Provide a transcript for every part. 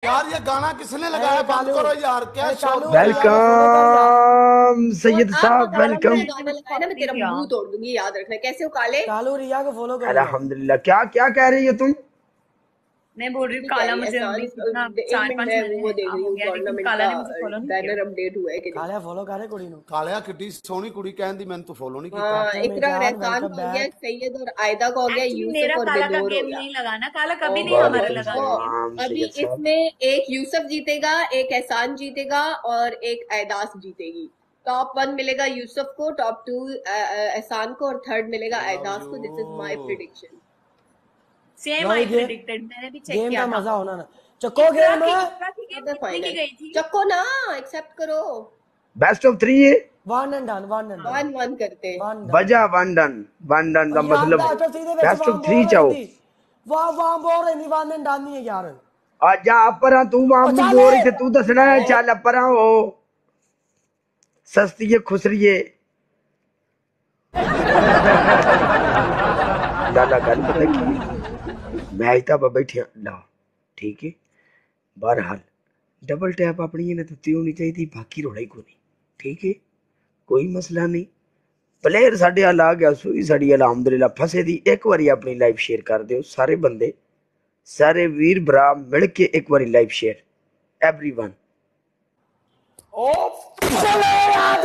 यार ये गाना किसने लगाया? बंद करो यार, क्या शोर मचा रहे हो? वेलकम सैयद साहब, काला वेलकम। मैंने गाना लगाया ना, मैं तेरा मुंह तोड़ दूंगी, याद रखना। कैसे हो काले? कालू रिया को फॉलो कर लिया। अल्हम्दुलिल्लाह। क्या क्या कह रही हो तुम? मैं बोल रही हूँ नहीं कह काला रही मुझे एहसान, अभी कितना एक मिनट 4-5 मैं महीने वो देख रही हो हूँ गया, लेकिन टूर्नामेंट काला का ने मुझे फॉलो नहीं किया। बैनर अपडेट हुआ है कि नहीं। काला फॉलो करे कुड़ी नु। कालिया किड्डी सोहनी कुड़ी कहंदी मैंने तू फॉलो नहीं कीता। हाँ, कैप्टन इकरार मिजान एहसान वेलकम का हो गया, बैक। सैयद और आयदा का हो गया, एक्चुअली यूसुफ मेरा और काला का बेदोर हो गेम गया। नहीं लगा ना, काला कभी नहीं हमारा और लगा तो गेम। अभी सैयद साहब। इसमें एक यूसुफ जीतेगा, एक एहसान जीतेगा और एक एहदास जीतेगी। टॉप 1 मिलेगा यूसुफ को, टॉप 2 एहसान को और थर्ड मिलेगा एहदास को। This is my prediction. Same I predicted, मैंने भी चेक गेम किया का था। मजा होना ना। चक्को गेम है। इकरा की गेम कितने की गई थी? चक्को ना, एक्सेप्ट करो। बेस्ट ऑफ 3 है। One and done, one and done. 1-1 करते हैं। One done. वजह वन डन का मतलब बेस्ट ऑफ 3 चाहो। वाह बोल रही वन एंड डन नहीं है यार। आ जा अपरा तू मां चल बोल रही थे, तू दसना है। चल अपरा हो सस्ती है खुसरिए लाला गल पता की मैच तो बैठे ला ठीक है। बहरहाल डबल टैप अपनी ने तो होनी चाहिए, बाकी रोड़ा ही को नहीं। ठीक है, कोई मसला नहीं। प्लेयर साढ़े अल आ गया, सूई साड़ी अलहमदुलिल्लाह फसे दी। एक बारी अपनी लाइव शेयर कर दो सारे बंदे, सारे वीर भरा मिल के एक बारी लाइव शेयर एवरीवन। ओ चले यार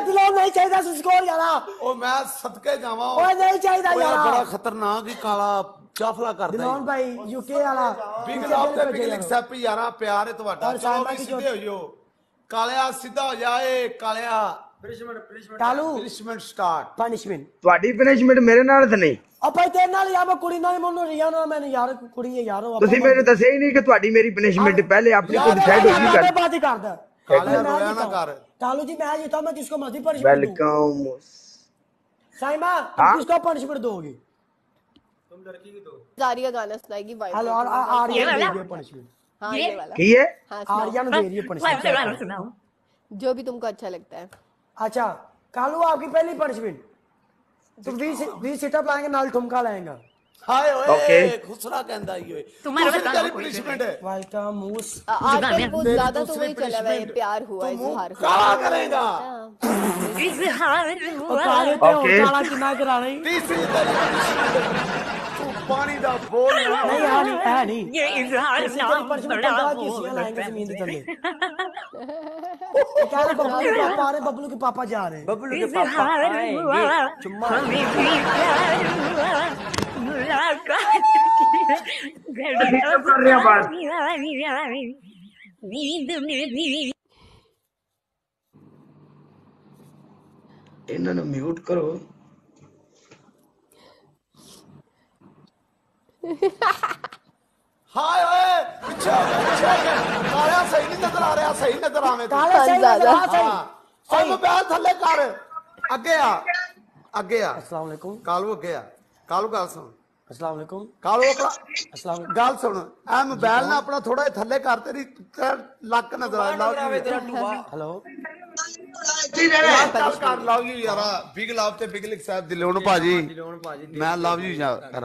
दिलो नहीं चाहिए स्कोर यार। ओ मैं सदके जावा। ओए नहीं चाहिए यार। बड़ा खतरनाक ही काला चाफला करदा दिलोन भाई यूके वाला बिग लव ते बिग लिक्सैप यारा प्यार है ਤੁਹਾਡਾ। चलो भी सीधे हो जाओ कालिया, सीधा हो जाए Kaliya. Kalu punishment start. Punishment ਤੁਹਾਡੀ ਪਨਿਸ਼ਮੈਂਟ ਮੇਰੇ ਨਾਲ ਤਾਂ ਨਹੀਂ। ਆਪਾਂ ਤੇ ਨਾਲ ਯਾਰ ਮੈਂ ਕੁੜੀ ਨਾਲ ਮੈਨੂੰ ਰਿਆ ਨਾਲ ਮੈਨੂੰ ਯਾਰ ਕੁੜੀ ਹੈ ਯਾਰ। ਤੁਸੀਂ ਮੈਨੂੰ ਦੱਸਿਆ ਹੀ ਨਹੀਂ ਕਿ ਤੁਹਾਡੀ ਮੇਰੀ ਪਨਿਸ਼ਮੈਂਟ ਪਹਿਲੇ ਆਪਣੀ को डिसाइड होगी कर। बात ही करदा कालिया रोया ना कर। कालू जी मैं जीता, मैं किसको मर्जी पनिशमेंट दूं। वेलकम साइमा तुम किसको पनिशमेंट दोगी? तुम लड़की की दो। जारिया गाना सुनाएगी वाइफ। हेलो आर्या ने दे दिया पनिशमेंट। हाँ ये वाला। की है हाँ आर्या ने दे रही है पनिशमेंट। सुनाओ जो भी तुमको अच्छा लगता है। अच्छा कालू आपकी पहली पनिशमेंट तुम 20 सिटअप लाएंगे नाल ठुमका लाएंगे। हाय ओए ओके। खुसरा कहंदा ही ओए तुम्हारा दूसरी बताना तेरी कोई पनिशमेंट है। वेलकम मूस। आजकल बहुत तेरी ज्यादा तो दूसरी वही चला हुआ है, punishment। प्यार हुआ है, तू इजहार काला करेगा। और काले पे ओके। काला कितना करा रही? तीसरी तेरी punishment। तू पानी दा बोल ना। नहीं है नहीं ये इजहार किसी नाम तेरी पनिशमेंट बड़ा करवा किसी बोल लाएंगे रहे जमीन के थल्ले। हैं। क्या रे बबलू के पापा आ रहे, बबलू के पापा जा रहे हैं। बबलू के पापा इजहार आएंगे हुआ, चुम्मा। हमें भी प्यार हुआ, मुलाकात की घड़ियों कर रहे हैं बात। नींद में भी इन्होंने म्यूट करो। हाय ओए पीछे हो गया। कालिया सही नहीं नजर आ रहा, सही नजर आवे तू। काले सही ज्यादा। लगा सही। हां और मोबाइल थल्ले कर। अगे आ अगे आ। अस्सलाम वालेकुम। कालू अगे आ। कालू गल सुन। अस्सलाम वालेकुम। कालू अपना अस्सलाम गल सुन। ए मोबाइल ना अपना थोड़ा थल्ले कर, तेरी लक नजर आ तेरा टूबा। हेलो चल कर लव यू यार। बिग लव ते बिग लिक साहब दिलोन भाजी, मैं लव यू यार।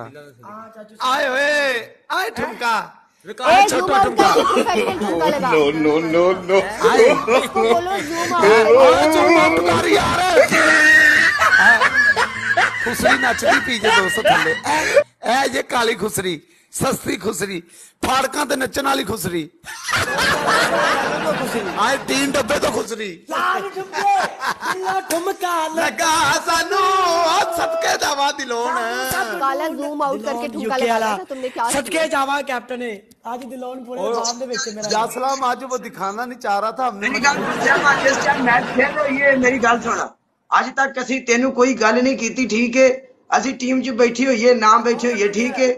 आए ओए आए ठुमका आए छोटा ठुमका। नो नो नो इसको बोलो जूम आए छोटा ठुमका यार। खुसरी नचदी पी जे दोस्त थल्ले। ए ये काली खुसरी, सस्ती खुसरी, फाड़कां ते नचन वाली खुसरी। आए 3 डब्बे तो खुसरी ठुमका लगा सानू सदके जावा दिलोन। काला जूम आउट करके ठुमका लगाया था तुमने, क्या सदके जावा कैप्टन ने आज दिलोन पूरे बाप दे विच मेरा जासलाम आज वो दिखाना नहीं चाह रहा था हमने। मैच खेल रही है। मेरी गल सुना, अज तक असी तेनू कोई गल नहीं की। ठीक है, असी टीम च बैठी हुई है, ना बैठी हुई है। ठीक है,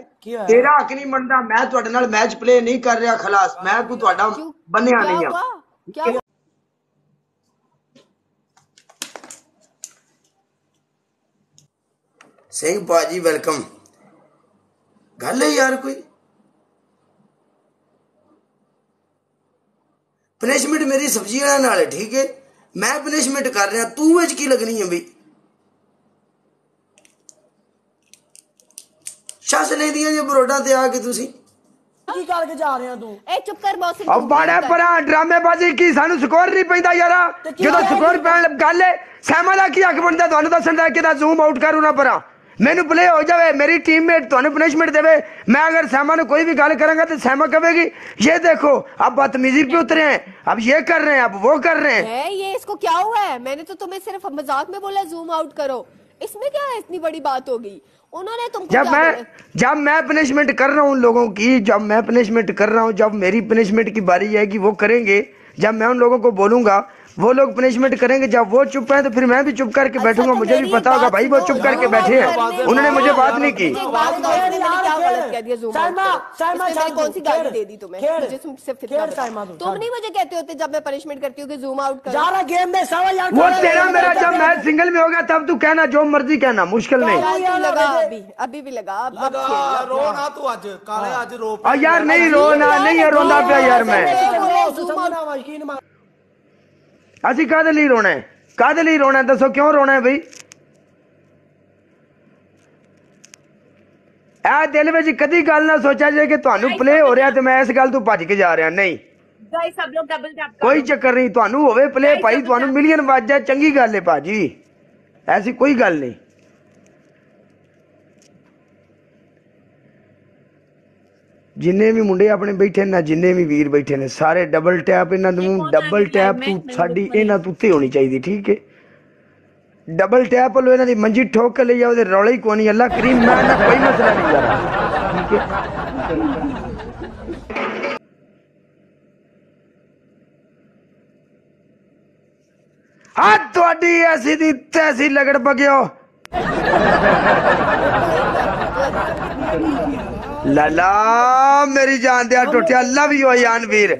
तेरा हक नहीं बनता। मैं तुहाडे नाल मैच प्ले नहीं कर रहा, खलास। मैं कोई तुहाडा बनिया नहीं हुआ? क्या हुआ? सिंह बाजी वेलकम। गल है यार कोई पनिशमेंट मेरी सब्जी वाले नाल है। ठीक है, मैं पनिशमेंट कर रहा, तू विच की लगनी है बई? शस लेंदियां जे बरोडा ते आके तुसी की करके जा रहे हैं तू ए चुप कर मौसम अब बड़े परा ड्रामेबाजी की सानू स्कोर नहीं पैंदा यारा ਜਦੋਂ स्कोर पैन गल है सहमा दा की हक बनदा ਤੁਹਾਨੂੰ ਦੱਸਣ ਦਾ ਕਿਦਾ ਜ਼ੂਮ ਆਊਟ ਕਰੂ ਨਾ ਪਰਾ मैनू प्ले हो जाए मेरी टीममेट ਤੁਹਾਨੂੰ पनिशमेंट देवे मैं अगर सहमा ने कोई भी गल करूंगा तो सहमा कहेगी ये देखो अब बदतमीजी पे उतरे हैं अब ये कर रहे हैं अब वो कर रहे हैं ये इसको क्या हुआ है? मैंने तो तुम्हें सिर्फ मजाक में बोला जूम आउट करो, इसमें क्या है इतनी बड़ी बात हो गई? उन्होंने तुमको जब मैं पनिशमेंट कर रहा हूँ लोगों की, जब मैं पनिशमेंट कर रहा हूँ, जब मेरी पनिशमेंट की बारी आएगी वो करेंगे, जब मैं उन लोगों को बोलूंगा वो लोग पनिशमेंट करेंगे, जब वो चुप है तो फिर मैं भी चुप करके बैठूंगा। मुझे भी पता होगा भाई वो चुप करके बैठे हैं, उन्होंने मुझे बात नहीं की। कौन सी गाली दे दी तुम्हें? तुम नहीं मुझे कहते होते जब मैं पनिशमेंट करती हूँ कि जूम आउट कर गेम में वो तेरा मेरा जब मैच सिंगल में होगा तब तू कहना जो मर्जी कहना, मुश्किल नहीं लगा अभी भी लगा। रोना तू आज काले आज रो यार नहीं रोना नहीं है, रोंदा पे यार मैं ਅਸੀਂ ਕਾਹਦੇ ਲਈ ਰੋਣਾ ਹੈ, ਕਾਹਦੇ ਲਈ ਰੋਣਾ ਦੱਸੋ ਕਿਉਂ ਰੋਣਾ ਹੈ ਬਈ? ਇਹ ਦਿਲ ਵਿੱਚ ਕਦੀ ਗੱਲ ਨਾ ਸੋਚਿਆ ਜੇ ਕਿ ਤੁਹਾਨੂੰ ਪਲੇ ਹੋ ਰਿਹਾ ਤੇ ਮੈਂ ਇਸ ਗੱਲ ਤੋਂ ਭੱਜ ਕੇ ਜਾ ਰਿਹਾ, ਨਹੀਂ गाइस सब लोग डबल टैप ਕੋਈ ਚੱਕਰ ਨਹੀਂ, ਤੁਹਾਨੂੰ ਹੋਵੇ ਪਲੇ ਭਾਈ, ਤੁਹਾਨੂੰ ਮਿਲੀਅਨ ਵੱਜ ਜਾਏ ਚੰਗੀ ਗੱਲ ਹੈ ਭਾਜੀ, ਐਸੀ ਕੋਈ ਗੱਲ ਨਹੀਂ। जिन्ने भी मुंडे अपने बैठे ना, जिन्ने भी वीर बैठे ने सारे डबल टैप, इन्हां नूं डबल टैप तू साडी इन्हां तू उत्ते होनी चाहिए, ठीक है? डबल टैप लो, इन्हां दी मंजी ठोक के ले जाओ ते रौला ही कोई नहीं, अल्लाह करीम मैं ना कोई मसला नहीं यार, ठीक है? हां तुहाडी ऐसी दी तैसी लगड़ पगियो लाला मेरी जान दिया टुटिया, लव यू यान वीर,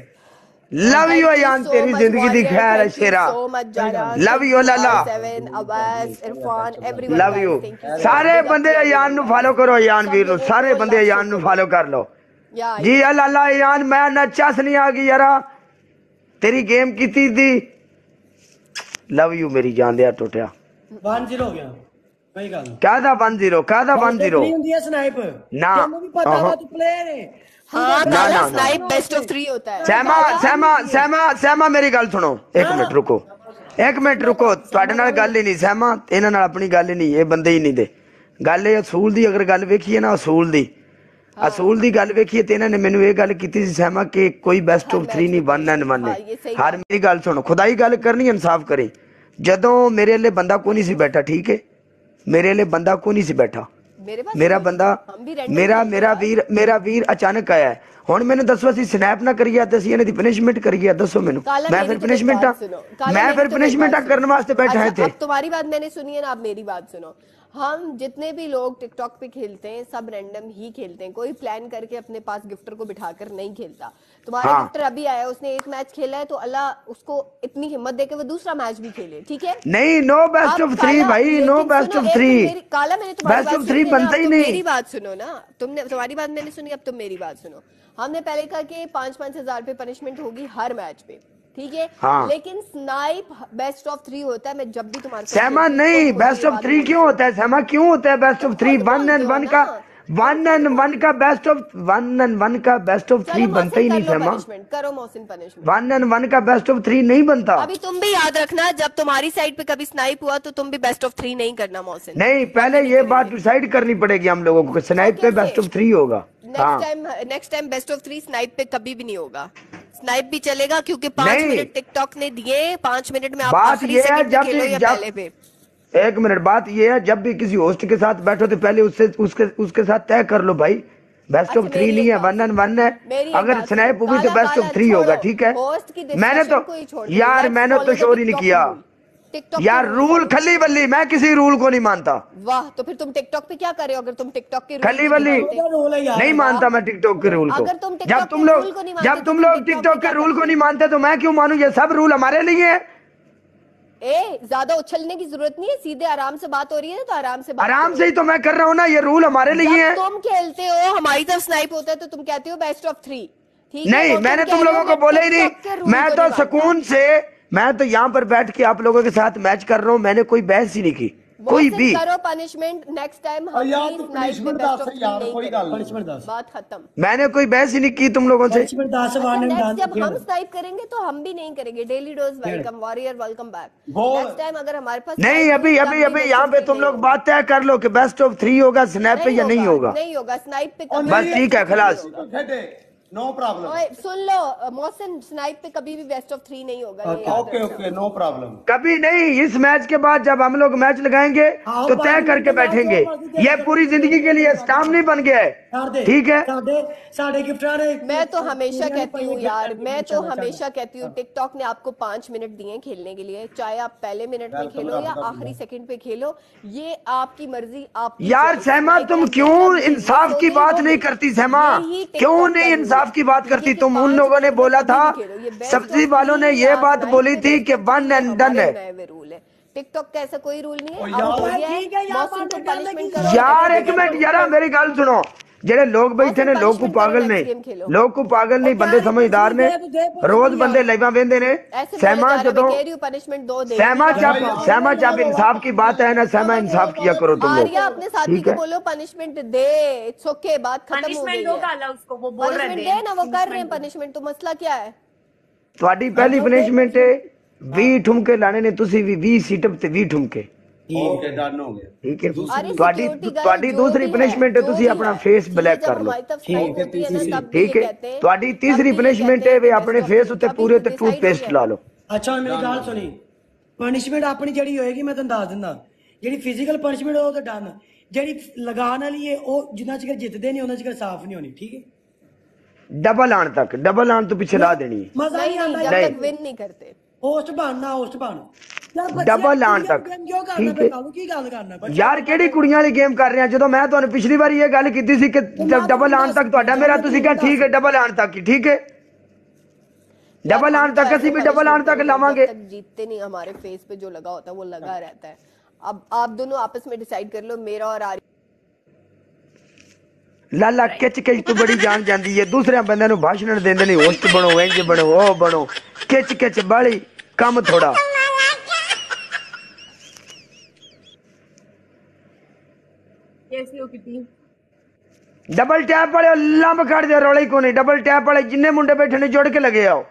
लव यू यान, तेरी जिंदगी दी खैर है शेरा, लव यू लाला, लव यू। सारे बंदे यान नु फॉलो करो, यान वीर नु सारे बंदे यान नु फॉलो कर लो जी। लाला यान मैं ना चस नहीं आ गई यारा, तेरी गेम की थी, लव यू मेरी जान दिया टुटिया। 1-0 हो गया क्या था 1-0, क्या था 1-0 स्नाइप ना, भी पता हुआ तू प्लेयर है। हाँ, ना स्नाइप बेस्ट ऑफ 3 होता है। सहमा मेरी गल सुनो, एक मिनट रुको, एक मिनट रुको, ਤੁਹਾਡੇ ਨਾਲ ਗੱਲ ਹੀ ਨਹੀਂ सहमा, ਇਹਨਾਂ ਨਾਲ ਆਪਣੀ ਗੱਲ ਹੀ ਨਹੀਂ, ਇਹ ਬੰਦੇ ਹੀ ਨਹੀਂ ਦੇ ਗੱਲ, ਇਹ ਅਸੂਲ ਦੀ ਅਗਰ ਗੱਲ ਵੇਖੀਏ ਨਾ, ਅਸੂਲ ਦੀ ਗੱਲ ਵੇਖੀਏ ਤੇ ਇਹਨਾਂ ਨੇ ਮੈਨੂੰ ਇਹ ਗੱਲ ਕੀਤੀ ਸੀ सहमा ਕਿ ਕੋਈ ਬੈਸਟ ਆਫ 3 ਨਹੀਂ, 1 ਐਂਡ 1 ਹੈ। ਹਰ ਮੇਰੀ ਗੱਲ ਸੁਣੋ, ਖੁਦਾਈ ਗੱਲ ਕਰਨੀ, ਇਨਸਾਫ ਕਰੇ, ਜਦੋਂ ਮੇਰੇ ਲਈ ਬੰਦਾ ਕੋਈ ਨਹੀਂ ਸੀ ਬੈਠਾ, ठीक है? मेरे लिए बंदा को नहीं सी बैठा, मेरा बंदा मेरा वीर अचानक आया है। हुण मैनू दसो असीं स्नैप ना करिए ते असीं इन्हां दी पनिशमेंट करिए, दसो मैनू, मैं फिर पनिशमेंट करने वास्ते बैठा है थे। तुम्हारी बात मैंने सुनी है ना, अब मेरी बात सुनो। हम जितने भी लोग टिकटॉक पे खेलते हैं सब रैंडम ही खेलते हैं, कोई प्लान करके अपने पास गिफ्टर को बिठाकर नहीं खेलता। तुम्हारा गिफ्टर अभी आया, उसने एक मैच खेला है तो अल्लाह उसको इतनी हिम्मत दे के वो दूसरा मैच भी खेले, ठीक है? नहीं, नो बेस्ट ऑफ 3 भाई, नो बेस्ट ऑफ 3 काला, मैंने बेस्ट ऑफ 3 बनता ही नहीं। मेरी बात सुनो ना, तुम्हारी बात मैंने सुनी, अब तुम मेरी बात सुनो। हमने पहले कहा कि 5-5 हजार पे पनिशमेंट होगी हर मैच पे, ठीक है? हाँ। लेकिन स्नाइप बेस्ट ऑफ 3 होता है। मैं जब भी तुम्हारे सहमा नहीं, बेस्ट ऑफ 3 क्यों होता है सहमा, क्यों होता है बेस्ट ऑफ 3? 1 एंड 1 का 1 एंड 1 का बेस्ट ऑफ 1 एंड 1 का बेस्ट ऑफ 3 बनता ही नहीं सहमा, करो मोहसिन पनिशमेंट। 1 एंड 1 का बेस्ट ऑफ 3 नहीं बनता। अभी तुम भी याद रखना, जब तुम्हारी साइड पे कभी स्नाइप हुआ तो तुम भी बेस्ट ऑफ 3 नहीं करना मोहसिन। नहीं, पहले ये बात डिसाइड करनी पड़ेगी हम लोगों को, स्नाइप पे बेस्ट ऑफ 3 होगा। Next time best of 3 snipe पे कभी भी नहीं होगा, स्नाइप भी चलेगा क्योंकि 5 मिनट टिकटॉक ने दिए, 5 मिनट में आप बात ये है पहले पे। एक मिनट, बात ये है जब भी किसी होस्ट के साथ बैठो तो पहले उसके साथ तय कर लो भाई, बेस्ट ऑफ 3 नहीं है, 1 एंड 1 है। अगर स्नैप हुई तो बेस्ट ऑफ 3 होगा, ठीक है? मैंने तो शोर ही नहीं किया यार, रूल खली बल्ली, मैं किसी रूल को नहीं मानता। वाह, तो फिर तुम टिकटॉक पे क्या कर रहे हो? अगर तुम टिकटॉक के खली बल्ली नहीं मानता मैं टिकटॉक के रूल को। जब तुम लोग टिकटॉक के रूल को नहीं मानते तो मैं क्यों मानूं? ये सब रूल हमारे लिए है। ज्यादा उछलने की जरूरत नहीं है, सीधे आराम से बात हो रही है तो आराम से ही तो मैं कर रहा हूँ ना, ये रूल हमारे लिए है। तुम खेलते हो, हमारी तरफ स्नाइप होता है तो तुम कहते हो बेस्ट ऑफ 3, ठीक है? नहीं, मैंने तुम लोगों को बोला ही नहीं, मैं तो सुकून से, मैं तो यहाँ पर बैठ के आप लोगों के साथ मैच कर रहा हूँ, मैंने कोई बहस ही नहीं की, कोई भी करो पनिशमेंट नेक्स्ट टाइम हम यार, प्लीज तू नाइट पे punishment बेस्ट दस ऑफ यार, 3 कोई नहीं गल नहीं। पनिशमेंट 10 बात खत्म। मैंने कोई बहस ही नहीं की तुम लोगों से। Punishment 10 one and next done जब हम स्नाइप करेंगे तो हम भी नहीं करेंगे। Daily dose welcome, warrior welcome back. वो- नेक्स्ट टाइम अगर हमारे पास नहीं, time अभी हो, अभी तब अभी भी यहाँ best पे of तुम three लोग नहीं बात तय कर लो कि बेस्ट ऑफ 3 होगा स्नैप पे या नहीं होगा। नहीं होगा स्नाइप पे और कभी बस भी ठीक है, best of three खलास। नहीं होगा। खेडे नो प्रॉब्लम। ओए सुन लो मोहसिन, स्नाइप पे कभी भी बेस्ट ऑफ 3 नहीं होगा। ये याद ओके रखना। Okay no problem. कभी नहीं। इस मैच के बाद जब हम लोग मैच लगाएंगे हाँ, तो तय बाकी करके मैच बैठेंगे। जो मर्जी ये दे पूरी दो, जिंदगी के लिए स्टाम नहीं बन गया है, ठीक है। साढ़े गिफ्टर ने मैं तो हमेशा कहती हूँ यार, मैं तो हमेशा कहती हूँ टिकटॉक ने आपको 5 मिनट दिए हैं खेलने के लिए, चाहे आप पहले मिनट में खेलो या आखिरी सेकंड पे खेलो, ये आपकी मर्जी। आप यार सहमा, तुम क्यों इंसाफ की बात नहीं करती? सहमा क्यों नहीं इंसाफ की बात करती? तुम उन लोगों ने बोला था, सब्जी वालों ने ये बात बोली थी कि वन एंड डन है। रूल है टिकटॉक का, ऐसा कोई रूल नहीं है। यार, अब हो गया है, ठीक है यार, मौसम को बातें करने punishment की करो। यार एक मिनट यार, मेरी गल सुनो। जेडे लोग बैठे ने, लोग को punishment पागल करो, नहीं, next game खेलो। लोग को पागल नहीं, बंदे समझदार ने। रोज बंदे लाइवा वेंदे ने। ऐसे सहमा जदों पनिशमेंट दो दे। सहमा जब इंसाफ की बात है ना, सहमा इंसाफ किया करो तुम लोग, आर्या अपने साथी ठीक को है। बोलो पनिशमेंट दे। इट्स ओके, बात खत्म हो गई पनिशमेंट दो है। काला उसको, वो बोल रहे पनिशमेंट थे दे ना, वो कर रहे हैं पनिशमेंट। तो मसला क्या है? ਤੁਹਾਡੀ ਪਹਿਲੀ ਪਨਿਸ਼ਮੈਂਟ ਹੈ 20 ਠੁਮਕੇ ਲਾਣੇ ਨੇ ਤੁਸੀਂ ਵੀ 20 ਸੀਟਅਪ ਤੇ 20 ਠੁਮਕੇ, ओके डन हो गया। ठीक है। अरे ਤੁਹਾਡੀ security guard ਤੁਹਾਡੀ जो दूसरी भी पनिशमेंट है जो ਤੁਸੀਂ भी अपना है। फेस ठीक है, ब्लैक जब कर लो, हमारी तरफ strike होती है ना, तब भी ठीक ये है। कहते हैं- ਤੁਹਾਡੀ तब तीसरी भी ये पनिशमेंट कहते है हैं वे कि अपने best of फेस three। ਉੱਤੇ तभी ਪੂਰੇ ਤੇ decide ਟੂਥਪੇਸਟ हो ਲਾ गया। ਲਓ। ਅੱਛਾ ਹੁਣ ਮੇਰੀ ਗੱਲ ਸੁਣੀ, ਪਨਿਸ਼ਮੈਂਟ ਆਪਣੀ ਜਿਹੜੀ ਹੋਏਗੀ ਮੈਂ ਤੁਹਾਨੂੰ ਦੱਸ ਦਿੰਦਾ। ਜਿਹੜੀ ਫਿਜ਼ੀਕਲ ਪਨਿਸ਼ਮੈਂਟ ਉਹ ਤਾਂ ਡਨ, ਜਿਹੜੀ ਲਗਾਉਣ ਵਾਲੀ ਹੈ ਉਹ ਜਿੰਨਾ ਚਿਰ ਜਿੱਤਦੇ ਨਹੀਂ ਉਹਨਾਂ ਚਿਰ ਸਾਫ਼ ਨਹੀਂ ਹੋਣੀ, ਠੀਕ ਹੈ। डबल आन तक, डबल आन तो पिछे ला देनी है। ਮਜ਼ਾ नहीं ਨਹੀਂ नहीं, ਆਉਂਦਾ जब ਯਾਰ। तक विन नहीं करते। ਹੋਸਟ ਬਣਨਾ, ਹੋਸਟ ਬਣ ਯਾਰ। Double ਆਉਣ ਤੱਕ, ਕਿਉਂ ਕਰਨਾ ਠੀਕ ਪਿਆ ਹੈ। ਕਾਲੂ? ਕੀ ਗੱਲ ਕਰਨਾ ਪਿਆ? ਯਾਰ ਕਿਹੜੀ ਕੁੜੀਆਂ ਵਾਲੀ ਗੇਮ ਕਰ ਰਹੇ ਆ? ਜਦੋਂ ਮੈਂ ਤੁਹਾਨੂੰ ਪਿਛਲੀ ਵਾਰੀ ਇਹ ਗੱਲ ਕੀਤੀ ਸੀ ਕਿ ਡਬਲ ਆਨ ਤੱਕ ਤੁਹਾਡਾ ਮੇਰਾ, ਤੁਸੀਂ ਕਿਹਾ ਠੀਕ ਹੈ ਡਬਲ ਆਨ ਤੱਕ ਹੀ, ठीक है। डबल आन तक ਅਸੀਂ ਵੀ डबल आन तक लावांगे। जब तक जीतते नहीं, हमारे फेस पे जो लगा होता है वो लगा रहता है। अब आप दोनों आपस में डिसाइड कर लो, मेरा और आर्या। लाला किच किच तो बड़ी जान जाती है, दूसरे बंदे ਨੂੰ ਭਾਸ਼ਣ ਦਿੰਦੇ ਨੇ, ਹੋਸਟ ਬਣੋ, ਇੰਜ ਬਣੋ, ਉਹ ਬਣੋ, ਕਿਚ ਕਿਚ ਬਾਲੀ ਕੰਮ ਥੋੜਾ। कैसी हो कितनी डबल टैप वाले लंब खड़ दे, रौले को नहीं। डबल टैप वाले जिन्ने मुंडे बैठे ने जुड़ के लगे आओ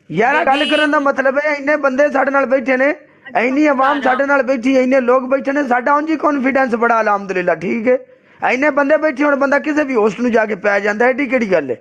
यार। गल करन दा मतलब है इन्ने बंदे साडे नाल बैठे ने, इन्नी आवाम साडे नाल बैठी है, इन्ने लोग बैठे ने, साडा उंज ही कॉन्फिडेंस बड़ा अलहमदुलिल्लाह, ठीक है। इन्ने बंदे बैठे, हुण बंदा किसी भी होस्ट नूं जाके पै जांदा है, एडी केड़ी गल है।